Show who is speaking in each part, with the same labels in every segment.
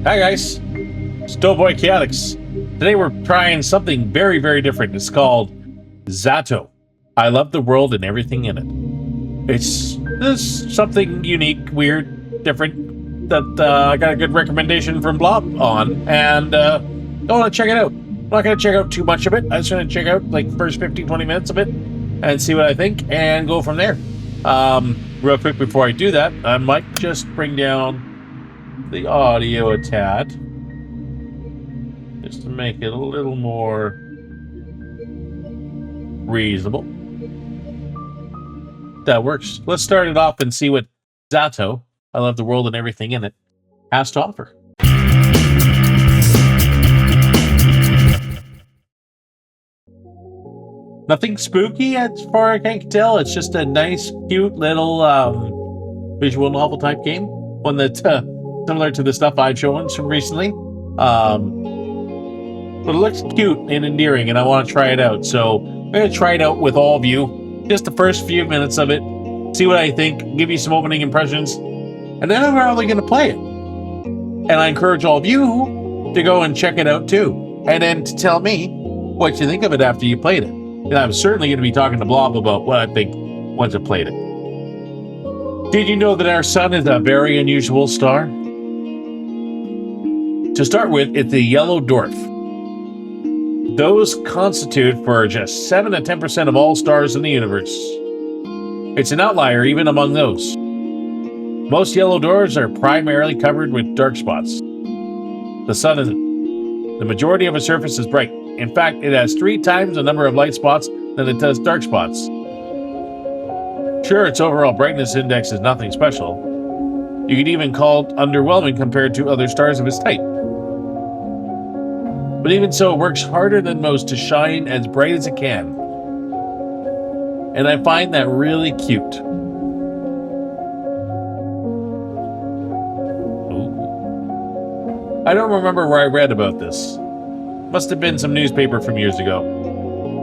Speaker 1: Hi guys, Stowboy Chaotix. Today we're trying something very, very different. It's called Z.A.T.O. I love the world and everything in it. It's something unique, weird, different that I got a good recommendation from Blob on, and I want to check it out. I'm not going to check out too much of it. I'm just going to check out like the first 15-20 minutes of it and see what I think and go from there. Real quick before I do that, I might just bring down the audio a tad, just to make it a little more reasonable. That works. Let's start it off and see what Z.A.T.O, I love the world and everything in it, has to offer. Nothing spooky as far as I can tell. It's just a nice, cute little visual novel type game. One that's similar to the stuff I've shown from recently. But it looks cute and endearing, and I want to try it out. So I'm going to try it out with all of you. Just the first few minutes of it. See what I think. Give you some opening impressions. And then I'm probably going to play it. And I encourage all of you to go and check it out too. And then to tell me what you think of it after you played it. And I'm certainly going to be talking to Blob about what I think once I played it. Did you know that our sun is a very unusual star? To start with, it's a yellow dwarf. Those constitute for just 7 to 10% of all stars in the universe. It's an outlier even among those. Most yellow dwarfs are primarily covered with dark spots. The sun isn't. The majority of its surface is bright. In fact, it has 3 times the number of light spots than it does dark spots. Sure, its overall brightness index is nothing special. You could even call it underwhelming compared to other stars of its type. But even so, it works harder than most to shine as bright as it can. And I find that really cute. Ooh. I don't remember where I read about this. Must have been some newspaper from years ago.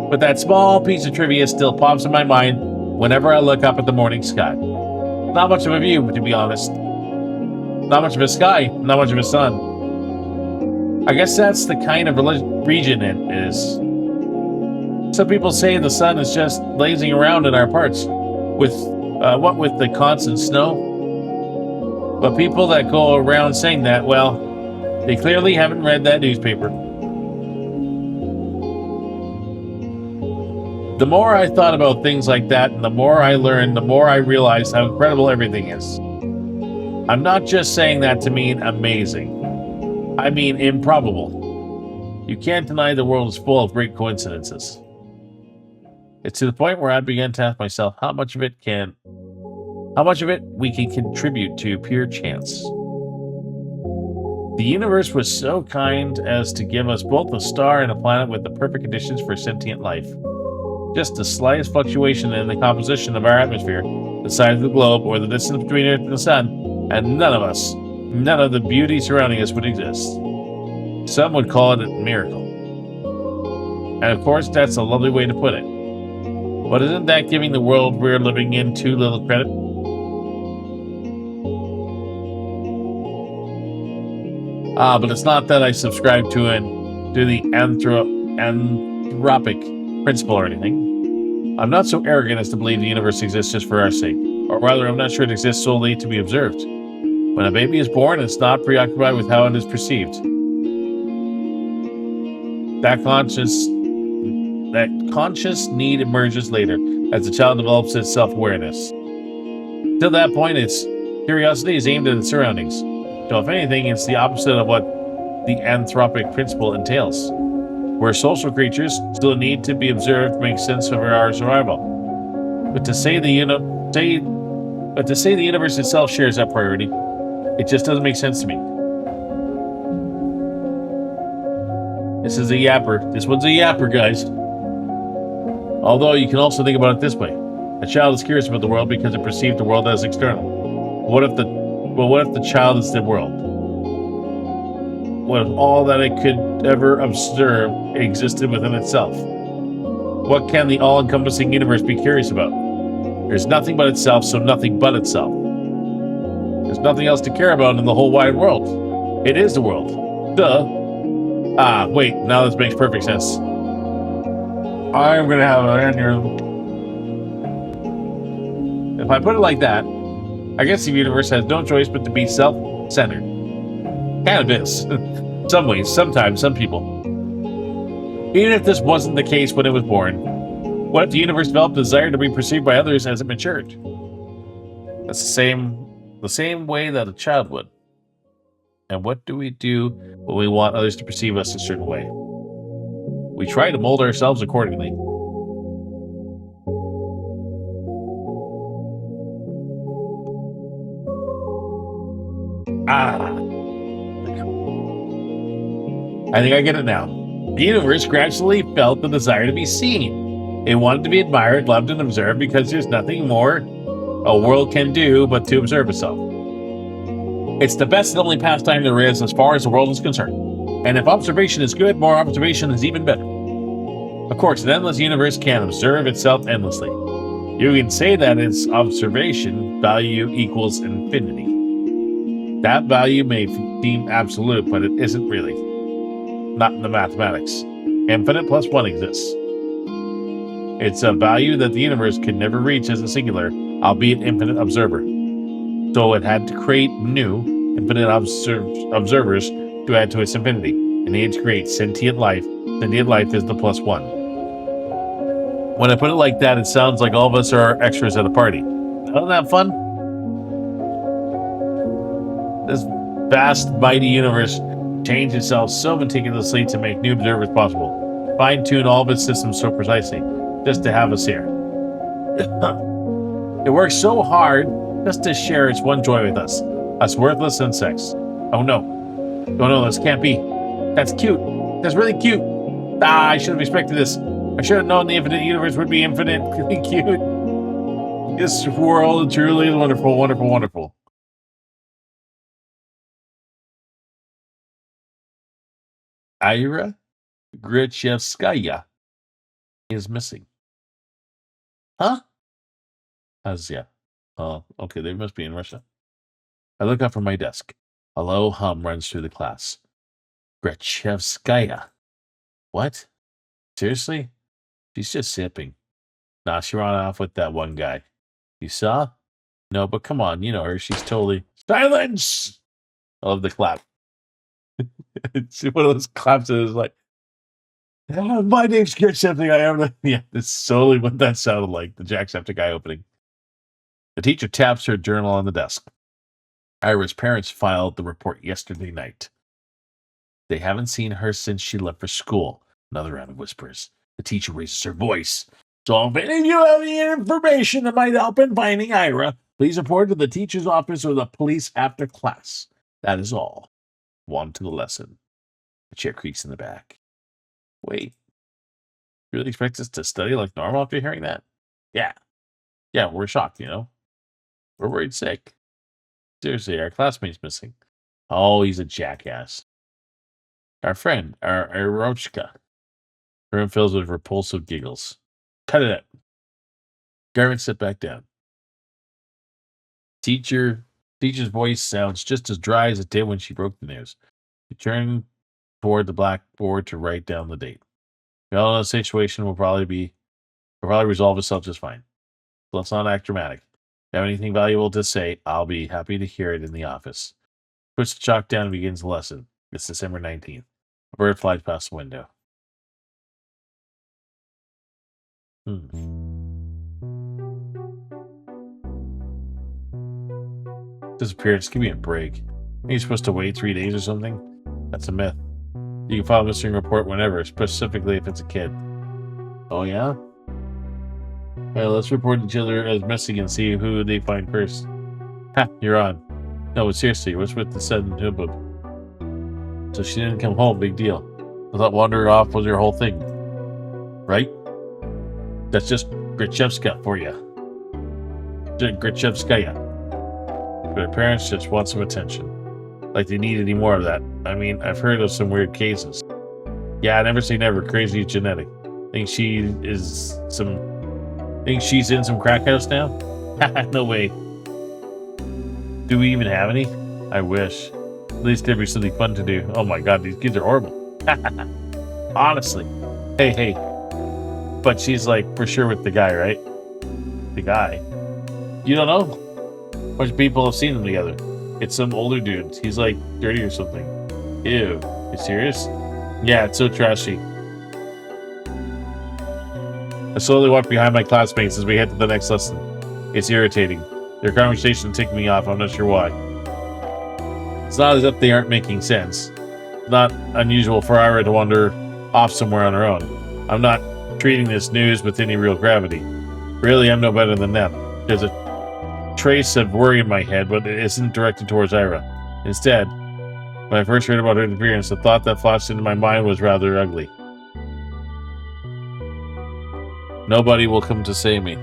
Speaker 1: But that small piece of trivia still pops in my mind whenever I look up at the morning sky. Not much of a view, to be honest. Not much of a sky, not much of a sun. I guess that's the kind of region it is. Some people say the sun is just lazing around in our parts, with the constant snow. But people that go around saying that, well, they clearly haven't read that newspaper. The more I thought about things like that, and the more I learned, the more I realized how incredible everything is. I'm not just saying that to mean amazing. I mean improbable. You can't deny the world is full of great coincidences. It's to the point where I began to ask myself how much of it we can contribute to pure chance. The universe was so kind as to give us both a star and a planet with the perfect conditions for sentient life. Just the slightest fluctuation in the composition of our atmosphere, the size of the globe, or the distance between Earth and the Sun, and none of the beauty surrounding us would exist. Some would call it a miracle. And of course, that's a lovely way to put it. But isn't that giving the world we're living in too little credit? But it's not that I subscribe to the anthropic principle or anything. I'm not so arrogant as to believe the universe exists just for our sake. Or rather, I'm not sure it exists solely to be observed. When a baby is born, it's not preoccupied with how it is perceived. That conscious need emerges later, as the child develops its self-awareness. Till that point, its curiosity is aimed at its surroundings. So if anything, it's the opposite of what the anthropic principle entails. We're social creatures, still need to be observed to make sense of our survival. But to say the universe itself shares that priority, it just doesn't make sense to me. This is a yapper. This one's a yapper, guys. Although you can also think about it this way. A child is curious about the world because it perceives the world as external. What if the child is the world? What if all that it could ever observe existed within itself? What can the all-encompassing universe be curious about? There's nothing but itself, so nothing but itself. There's nothing else to care about in the whole wide world. It is the world. Duh. Ah, wait, now this makes perfect sense. I'm gonna have an aneurysm. If I put it like that, I guess the universe has no choice but to be self-centered. Kind of is. Some ways, sometimes, some people. Even if this wasn't the case when it was born, what if the universe developed a desire to be perceived by others as it matured? That's the same way that a child would. And what do we do when we want others to perceive us a certain way? We try to mold ourselves accordingly. I think I get it now. The universe gradually felt the desire to be seen. It wanted to be admired, loved, and observed because there's nothing more a world can do but to observe itself. It's the best and only pastime there is as far as the world is concerned. And if observation is good, more observation is even better. Of course, an endless universe can observe itself endlessly. You can say that its observation value equals infinity. That value may seem absolute, but it isn't really. Not in the mathematics. Infinite plus 1 exists. It's a value that the universe could never reach as a singular, albeit infinite observer. So it had to create new, infinite observers to add to its infinity. It needed to create sentient life. Sentient life is the plus 1. When I put it like that, it sounds like all of us are extras at a party. Isn't that fun? This vast, mighty universe changed itself so meticulously to make new observers possible. Fine-tune all of its systems so precisely, just to have us here. It works so hard just to share its one joy with us worthless insects. Oh no, this can't be. That's cute. That's really cute. I should have expected this. I should have known the infinite universe would be infinitely cute. This world is truly wonderful, wonderful, wonderful. Ira Grichevskaya is missing. Huh? Azia. Oh, okay, they must be in Russia. I look up from my desk. A low hum runs through the class. Grichevskaya. What? Seriously? She's just sipping. Nah, she ran off with that one guy. You saw? No, but come on, you know her. She's totally... Silence! I love the clap. It's one of those claps that is like, my name's Grichevskaya. Yeah, that's totally what that sounded like. The Jacksepticeye opening. The teacher taps her journal on the desk. Ira's parents filed the report yesterday night. They haven't seen her since she left for school. Another round of whispers. The teacher raises her voice. So if any of you have any information that might help in finding Ira, please report to the teacher's office or the police after class. That is all. On to the lesson. The chair creaks in the back. Wait. You really expect us to study like normal after hearing that? Yeah. Yeah, we're shocked, you know? We're worried sick. Seriously, our classmate's missing. Oh, he's a jackass. Our friend, our Arochka. Her room fills with repulsive giggles. Cut it out. Garvin, sit back down. Teacher's voice sounds just as dry as it did when she broke the news. She turned toward the blackboard to write down the date. We all know the situation will probably resolve itself just fine. So let's not act dramatic. If you have anything valuable to say, I'll be happy to hear it in the office. Puts the chalk down and begins the lesson. It's December 19th. A bird flies past the window. Disappeared. Just give me a break. You're supposed to wait 3 days or something? That's a myth. You can file a missing report whenever, specifically if it's a kid. Oh, yeah? Well, let's report each other as missing and see who they find first. Ha, you're on. No, but seriously, what's with the sudden hubbub? So she didn't come home, big deal. I thought wandering off was your whole thing. Right? That's just Grichevska for you. Grichevskaya. But her parents just want some attention. Like they need any more of that. I mean, I've heard of some weird cases. Yeah, never say never. Crazy genetic. Think she's in some crack house now? No way. Do we even have any? I wish. At least there'd be something fun to do. Oh my god, these kids are horrible. Honestly. Hey. But she's like for sure with the guy, right? The guy. You don't know? A bunch of people have seen them together. It's some older dude. He's like dirty or something. Ew. You serious? Yeah, it's so trashy. I slowly walk behind my classmates as we head to the next lesson. It's irritating. Their conversation ticked me off. I'm not sure why. It's not as if they aren't making sense. It's not unusual for Ira to wander off somewhere on her own. I'm not treating this news with any real gravity. Really, I'm no better than them. There's a trace of worry in my head, but it isn't directed towards Ira. Instead, when I first heard about her interference, the thought that flashed into my mind was rather ugly. Nobody will come to save me.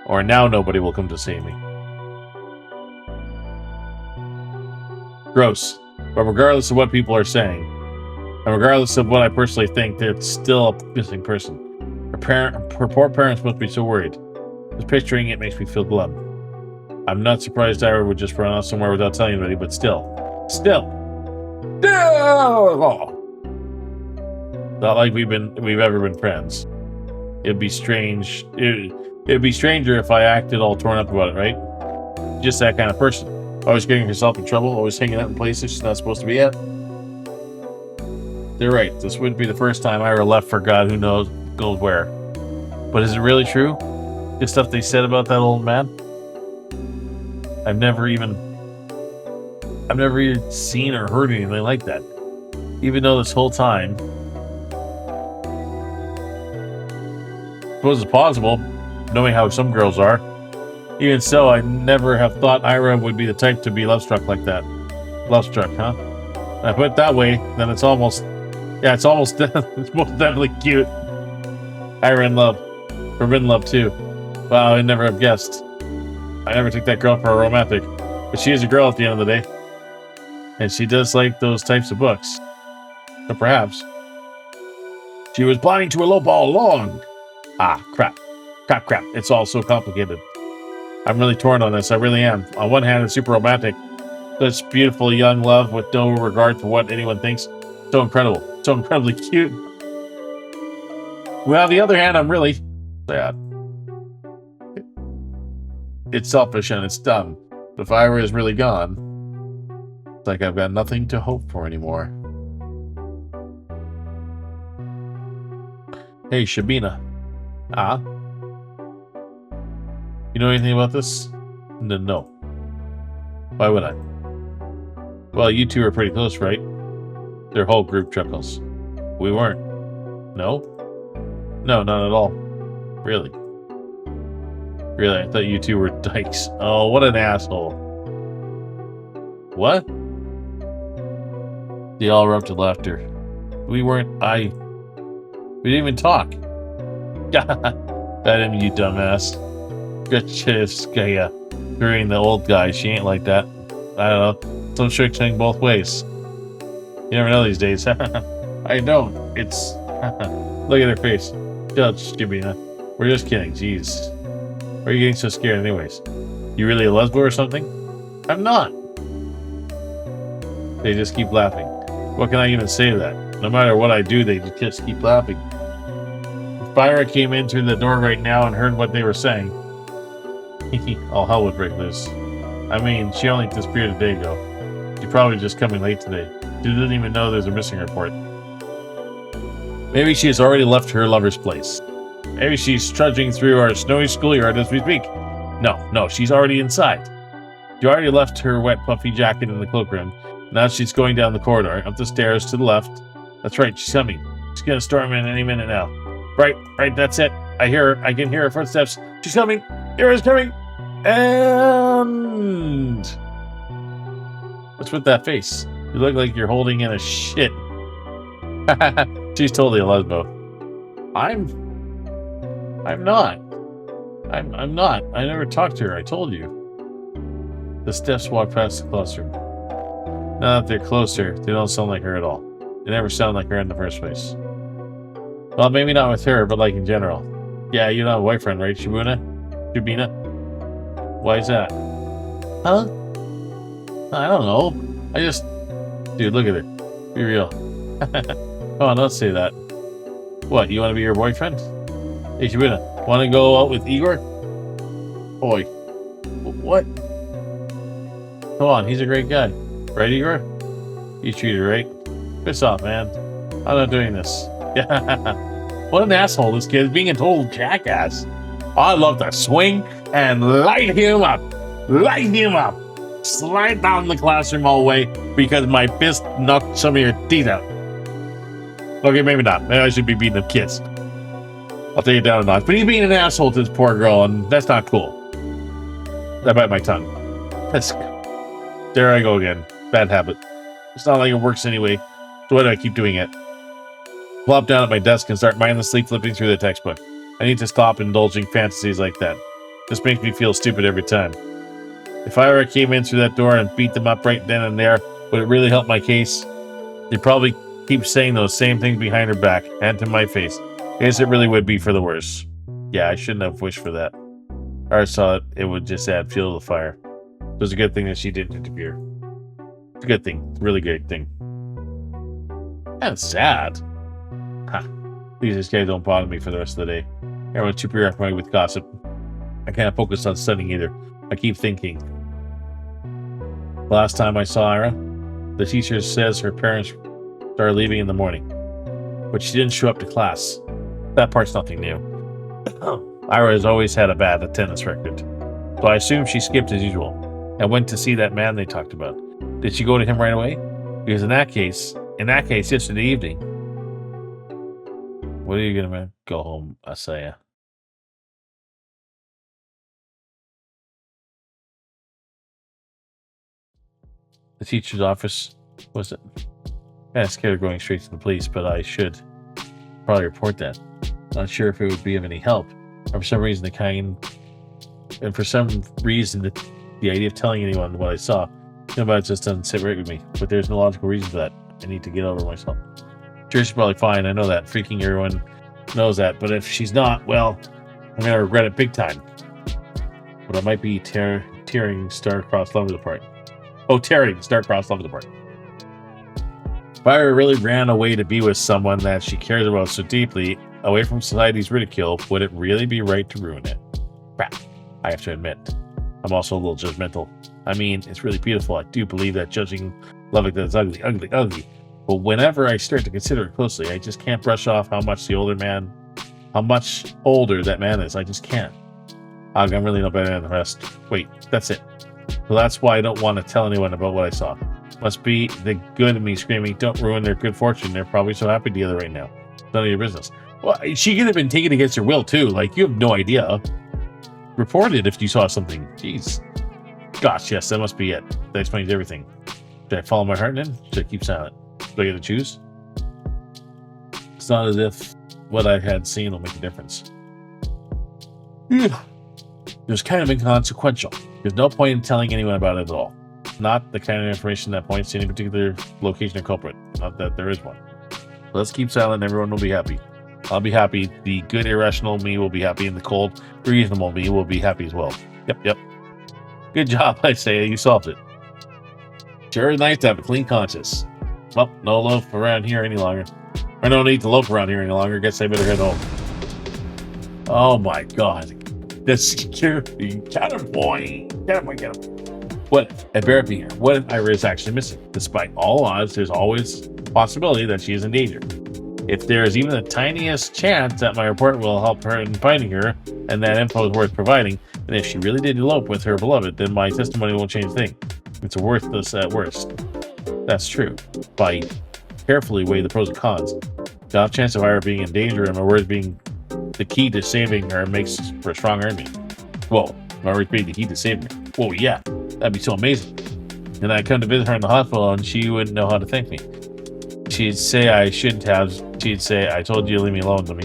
Speaker 1: Or now nobody will come to save me. Gross. But regardless of what people are saying, and regardless of what I personally think, there's still a missing person. Her poor parents must be so worried. Just picturing it makes me feel glum. I'm not surprised Ira would just run off somewhere without telling anybody, but still. Not like we've ever been friends. It'd be strange. It'd be stranger if I acted all torn up about it, right? Just that kind of person. Always getting herself in trouble, always hanging out in places she's not supposed to be at. They're right. This wouldn't be the first time Ira left for God who knows where. But is it really true? The stuff they said about that old man? I've never even seen or heard anything like that. Even though this whole time, I suppose it's possible, knowing how some girls are. Even so, I never have thought Ira would be the type to be love-struck like that. Love-struck, huh? When I put it that way, then it's almost it's most definitely cute. Ira in love. Forbidden love, too. Wow, I never have guessed. I never took that girl for a romantic. But she is a girl at the end of the day. And she does like those types of books. But perhaps she was planning to elope all along. Ah, crap. It's all so complicated. I'm really torn on this. I really am. On one hand, it's super romantic. Such beautiful young love with no regard for what anyone thinks. So incredible. So incredibly cute. Well, on the other hand, I'm really sad. It's selfish and it's dumb. But if Ira is really gone, it's like I've got nothing to hope for anymore. Hey, Shabina. Ah? You know anything about this? No. Why would I? Well, you two are pretty close, right? Their whole group chuckles. We weren't. No? No, not at all. Really? Really, I thought you two were dykes. Oh, what an asshole. What? They all erupted laughter. We weren't. We didn't even talk. That him, you dumbass. Gotcha, during the old guy, she ain't like that. I don't know. Some trick thing both ways. You never know these days. I don't. It's. Look at her face. Judge, Jibina. We're just kidding. Jeez. Why are you getting so scared, anyways? You really a lesbo or something? I'm not. They just keep laughing. What can I even say to that? No matter what I do, they just keep laughing. If Ira came in through the door right now and heard what they were saying, all hell would break loose. I mean, she only disappeared a day ago. She's probably just coming late today. She doesn't even know there's a missing report. Maybe she has already left her lover's place. Maybe she's trudging through our snowy schoolyard as we speak. No, she's already inside. She already left her wet, puffy jacket in the cloakroom. Now she's going down the corridor, up the stairs to the left. That's right, she's coming. She's gonna storm in any minute now. Right, that's it. I hear her. I can hear her footsteps. She's coming. Here is coming. And what's with that face? You look like you're holding in a shit. She's totally a lesbo. I'm not. I'm not. I never talked to her. I told you. The steps walk past the classroom. Now that they're closer, they don't sound like her at all. They never sound like her in the first place. Well, maybe not with her, but like in general. Yeah, you don't have a boyfriend, right, Shabina? Why is that? Huh? I don't know. Dude, look at her. Be real. Come on, don't say that. What, you want to be your boyfriend? Hey, Shibuya, want to go out with Igor? Boy. What? Come on, he's a great guy. Right, Igor? You treat her right. Piss off, man. I'm not doing this. What an asshole this kid is, being a total jackass. I'd love to swing and light him up. Light him up. Slide down the classroom hallway because my fist knocked some of your teeth out. Okay, maybe not. Maybe I should be beating up kids. I'll take it down a notch. But he's being an asshole to this poor girl, and that's not cool. I bite my tongue. There I go again. Bad habit. It's not like it works anyway. So why do I keep doing it? Plop down at my desk and start mindlessly flipping through the textbook. I need to stop indulging fantasies like that. This makes me feel stupid every time. If I ever came in through that door and beat them up right then and there, would it really help my case? They'd probably keep saying those same things behind her back and to my face. I guess it really would be for the worse. Yeah, I shouldn't have wished for that. I always thought it would just add fuel to the fire. It was a good thing that she didn't interfere. It's a good thing. It's a really good thing. Kind of sad. These guys don't bother me for the rest of the day. Everyone's too preoccupied with gossip. I can't focus on studying either. I keep thinking. Last time I saw Ira, the teacher says her parents started leaving in the morning, but she didn't show up to class. That part's nothing new. Ira has always had a bad attendance record, so I assume she skipped as usual and went to see that man they talked about. Did she go to him right away? Because in that case, yesterday evening. What are you gonna go home, Asaya? The teacher's office, was it? Yeah, scared of going straight to the police, but I should probably report that. Not sure if it would be of any help. Or for some reason, the idea of telling anyone what I saw, about it just doesn't sit right with me. But there's no logical reason for that. I need to get over myself. Sure, she's probably fine. I know that. Freaking everyone knows that. But if she's not, well, I'm going to regret it big time. But I might be tearing star-crossed lovers apart. Oh, tearing star-crossed lovers apart. If I really ran away to be with someone that she cares about so deeply, away from society's ridicule, would it really be right to ruin it? Crap. I have to admit, I'm also a little judgmental. I mean, it's really beautiful. I do believe that judging love like that is ugly. But whenever I start to consider it closely, I just can't brush off how much older that man is. I just can't. I'm really no better than the rest. Wait, that's it. So that's why I don't want to tell anyone about what I saw. Must be the good in me screaming, don't ruin their good fortune. They're probably so happy together right now. None of your business. Well, she could have been taken against her will too. Like, you have no idea. Report it if you saw something. Jeez. Gosh, yes, that must be it. That explains everything. Should I follow my heart then? Should I keep silent? Do I get to choose? It's not as if what I had seen will make a difference. It was kind of inconsequential. There's no point in telling anyone about it at all. Not the kind of information that points to any particular location or culprit. Not that there is one. Let's keep silent and everyone will be happy. I'll be happy. The good, irrational me will be happy, and the cold, reasonable me will be happy as well. Yep. Good job, I say. You solved it. Sure is nice to have a clean conscience. Well, no loaf around here any longer. Or no need to loaf around here any longer. Guess I better head home. Oh my god. That's security. Get him, boy. Get him. What if, at Barrett here, what if Ira is actually missing? Despite all odds, there's always a possibility that she is in danger. If there is even the tiniest chance that my report will help her in finding her, and that info is worth providing, and if she really did elope with her beloved, then my testimony won't change a thing. It's worthless at worst. That's true. By carefully weigh the pros and cons, the off chance of Ira being in danger and my words being the key to saving her makes for a strong enemy. Whoa, my words being the key to saving her. Whoa, yeah, that'd be so amazing. And I'd come to visit her in the hospital and she wouldn't know how to thank me. She'd say I shouldn't have. She'd say, I told you to leave me alone to me.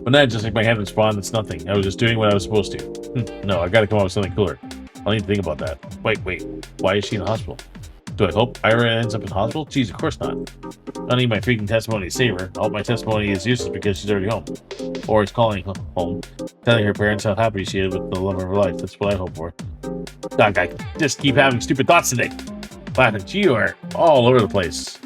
Speaker 1: But then just like my hand would respond, it's nothing. I was just doing what I was supposed to. No, I gotta come up with something cooler. I'll need to think about that. Wait. Why is she in the hospital? Do I hope Ira ends up in the hospital? Jeez, of course not. I need my freaking testimony to save her. I hope my testimony is useless because she's already home. Or is calling home, telling her parents how happy she is with the love of her life. That's what I hope for. Doc, I just keep having stupid thoughts today. Laughing, you are all over the place.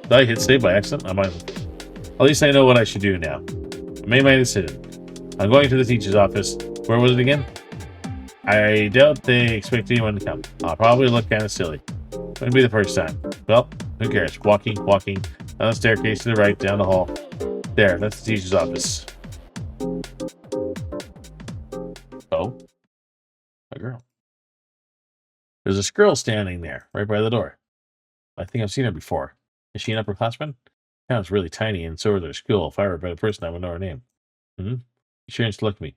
Speaker 1: Did I hit save by accident? I might. At least I know what I should do now. I made my decision. I'm going to the teacher's office. Where was it again? I doubt they expect anyone to come. I'll probably look kind of silly. Wouldn't be the first time. Well, who cares? Walking, down the staircase to the right, down the hall. There, that's the teacher's office. Oh, a girl. There's a girl standing there, right by the door. I think I've seen her before. Is she an upperclassman? Town's really tiny, and so is her school. If I were a better person, I would know her name. She turns to look at me.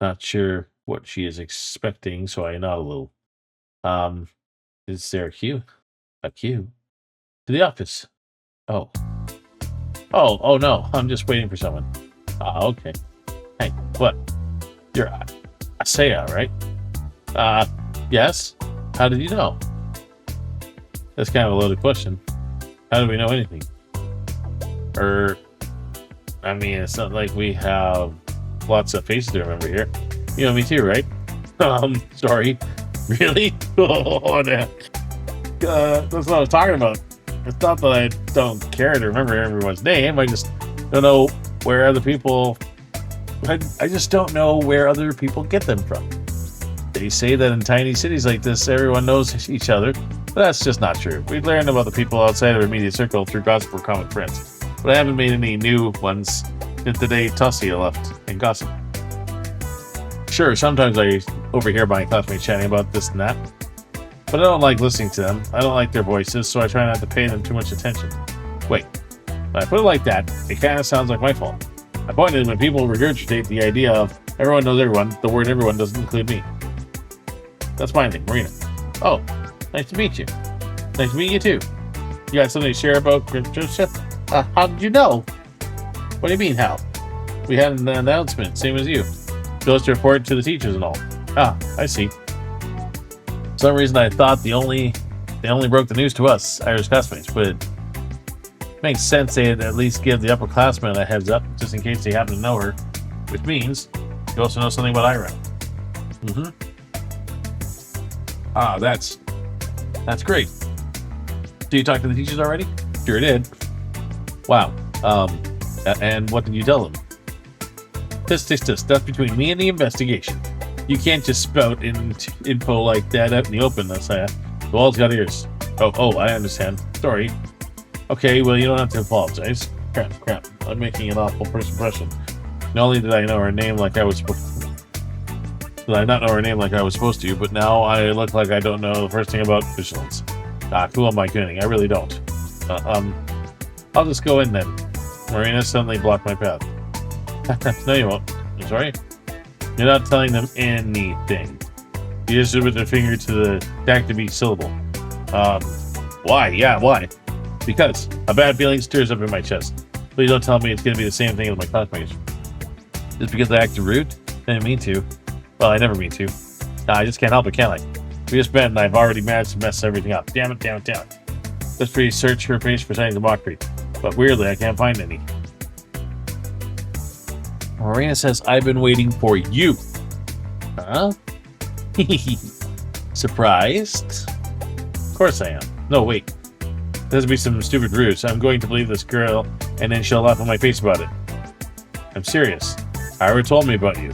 Speaker 1: Not sure what she is expecting, so I nod a little. Is there a queue? A queue? To the office. Oh. Oh, no. I'm just waiting for someone. Okay. Hey, what? You're Z.A.T.O, right? Yes? How did you know? That's kind of a loaded question. How do we know anything? I mean, it's not like we have lots of faces to remember here. You know me too, right? Sorry. Really? Oh, no. That's what I was talking about. It's not that I don't care to remember everyone's name. I just don't know where other people... I just don't know where other people get them from. They say that in tiny cities like this, everyone knows each other. But that's just not true. We've learned about the people outside of our immediate circle through gossip or common friends. But I haven't made any new ones since the day Z.A.T.O left and gossip. Sure, sometimes I overhear my classmates chatting about this and that. But I don't like listening to them. I don't like their voices, so I try not to pay them too much attention. Wait, when I put it like that, it kind of sounds like my fault. My point is when people regurgitate the idea of everyone knows everyone, the word everyone doesn't include me. That's my name, Marina. Oh, nice to meet you. Nice to meet you too. You got something to share about Joseph? How did you know? What do you mean, how? We had an announcement, same as you. Goes to report to the teachers and all. I see. For some reason I thought they only broke the news to us, Irish classmates, but it makes sense they'd at least give the upperclassmen a heads up, just in case they happen to know her. Which means you also know something about Ira. That's great. So you talked to the teachers already? Sure did. Wow. And what did you tell them? That's between me and the investigation. You can't just spout info like that out in the open, The wall's got ears. Oh, I understand. Sorry. Okay, well, you don't have to apologize. Crap. I'm making an awful first impression. Not only did I know her name like I was supposed to, but now I look like I don't know the first thing about vigilance. Who am I kidding? I really don't. I'll just go in then. Marina suddenly blocked my path. No, you won't. I'm sorry? You're not telling them anything. You just put their finger to the tactic syllable. Why? Yeah, why? Because a bad feeling stirs up in my chest. Please don't tell me it's going to be the same thing as my classmates. Just because I acted rude? I didn't mean to. Well, I never mean to. I just can't help it, can I? We just met and I've already managed to mess everything up. Damn it. Let's search her face for signs of mockery. But weirdly, I can't find any. Marina says, I've been waiting for you. Huh? Surprised? Of course I am. No, wait. There's be some stupid ruse. I'm going to believe this girl, and then she'll laugh in my face about it. I'm serious. Ira told me about you.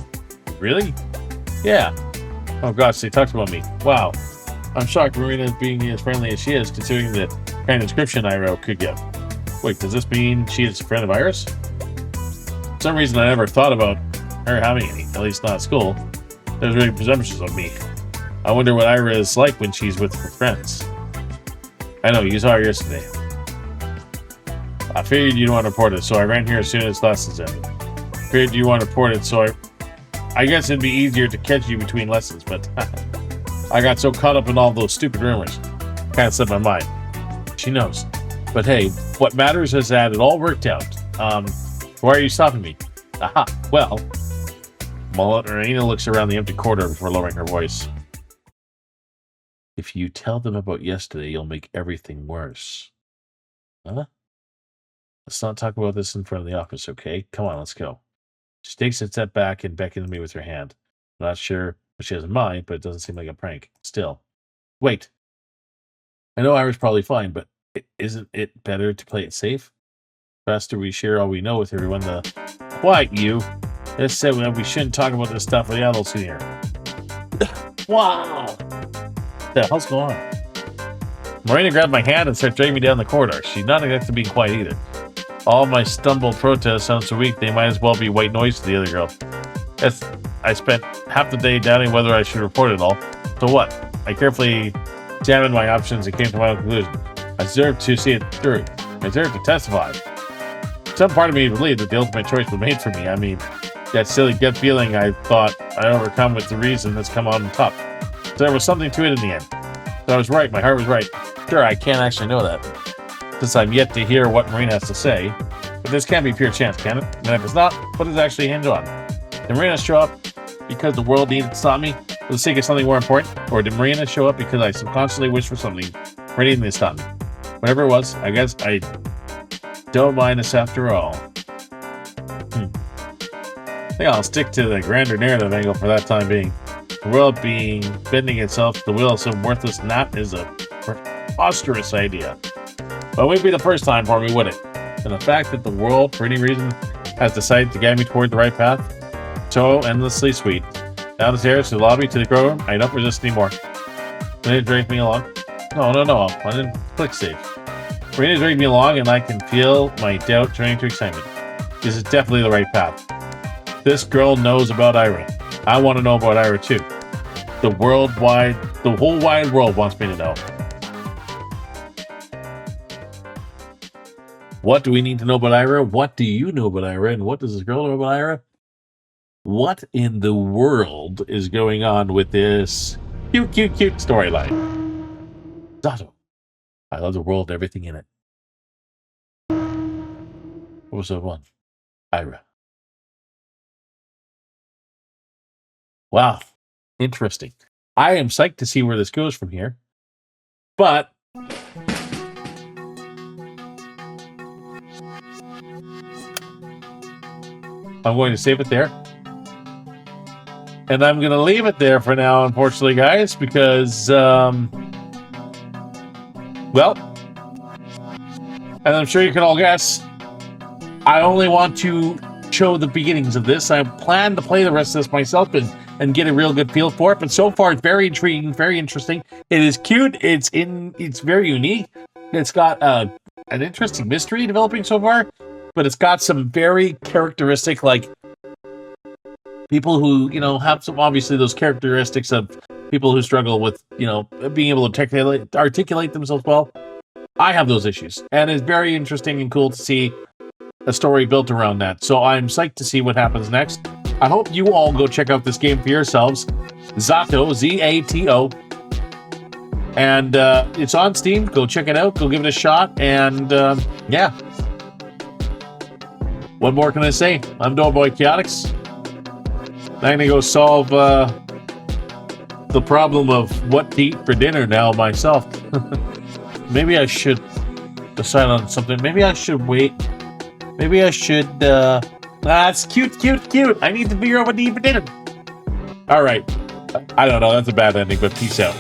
Speaker 1: Really? Yeah. Oh gosh, they talked about me. Wow. I'm shocked Marina is being as friendly as she is, considering the kind of description Ira could give. Wait, does this mean she is a friend of Ira's? For some reason I never thought about her having any, at least not at school. There's really presumptions of me. I wonder what Ira is like when she's with her friends. I know, you saw her yesterday. I figured you'd want to report it, so I ran here as soon as lessons ended. Figured you want to report it, so I guess it'd be easier to catch you between lessons, but I got so caught up in all those stupid rumors. Kind of slipped my mind. She knows. But hey, what matters is that it all worked out. Why are you stopping me? Aha, well... Marina looks around the empty corridor before lowering her voice. If you tell them about yesterday, you'll make everything worse. Huh? Let's not talk about this in front of the office, okay? Come on, let's go. She takes a step back and beckons me with her hand. I'm not sure what she has in mind, but it doesn't seem like a prank. Still. Wait. I know Ira's probably fine, but isn't it better to play it safe? Faster we share all we know with everyone, the... Quiet, you! Just said we shouldn't talk about this stuff with the adults in here. Wow! What the hell's going on? Marina grabbed my hand and started dragging me down the corridor. She's not exactly being quiet either. All my stumbled protests sound so weak, they might as well be white noise to the other girl. I spent half the day doubting whether I should report it all. So what? I carefully examined my options and came to my own conclusion. I deserve to see it through. I deserve to testify. Some part of me believed that the ultimate choice was made for me. I mean, that silly gut feeling I thought I'd overcome with the reason that's come on top. So there was something to it in the end. So I was right. My heart was right. Sure, I can't actually know that, since I'm yet to hear what Marina has to say. But this can't be pure chance, can it? And if it's not, what does it actually hinge on? Did Marina show up because the world needed to stop me for the sake of something more important? Or did Marina show up because I subconsciously wished for something for anything to stop me? Whatever it was, I guess I don't mind this after all. I think I'll stick to the grander narrative angle for that time being. The world bending itself to the will of some worthless gnat is a preposterous idea. But it wouldn't be the first time for me, would it? And the fact that the world, for any reason, has decided to guide me toward the right path, so endlessly sweet. Down the stairs to the lobby to the grow room, I don't resist anymore. Marina dragged me along. No, I didn't click save. Marina dragged me along, and I can feel my doubt turning to excitement. This is definitely the right path. This girl knows about Ira. I want to know about Ira too. The whole wide world wants me to know. What do we need to know about Ira? What do you know about Ira? And what does this girl know about Ira? What in the world is going on with this cute storyline? Z.A.T.O. I love the world and everything in it. Episode 1. Ira. Wow. Interesting. I am psyched to see where this goes from here. But I'm going to save it there. And I'm going to leave it there for now, unfortunately, guys, because, well, as I'm sure you can all guess, I only want to show the beginnings of this. I plan to play the rest of this myself and get a real good feel for it. But so far, it's very intriguing, very interesting. It is cute. It's very unique. It's got an interesting mystery developing so far. But it's got some very characteristic, like, people who, have some, obviously, those characteristics of people who struggle with, being able to articulate themselves well. I have those issues. And it's very interesting and cool to see a story built around that. So I'm psyched to see what happens next. I hope you all go check out this game for yourselves. Z.A.T.O, Z-A.T.O. And it's on Steam. Go check it out. Go give it a shot. And, yeah. What more can I say? I'm Doughboy Chaotix. I'm going to go solve the problem of what to eat for dinner now myself. Maybe I should decide on something. Maybe I should wait. Maybe I should... it's cute. I need to figure out what to eat for dinner. All right. I don't know. That's a bad ending, but peace out.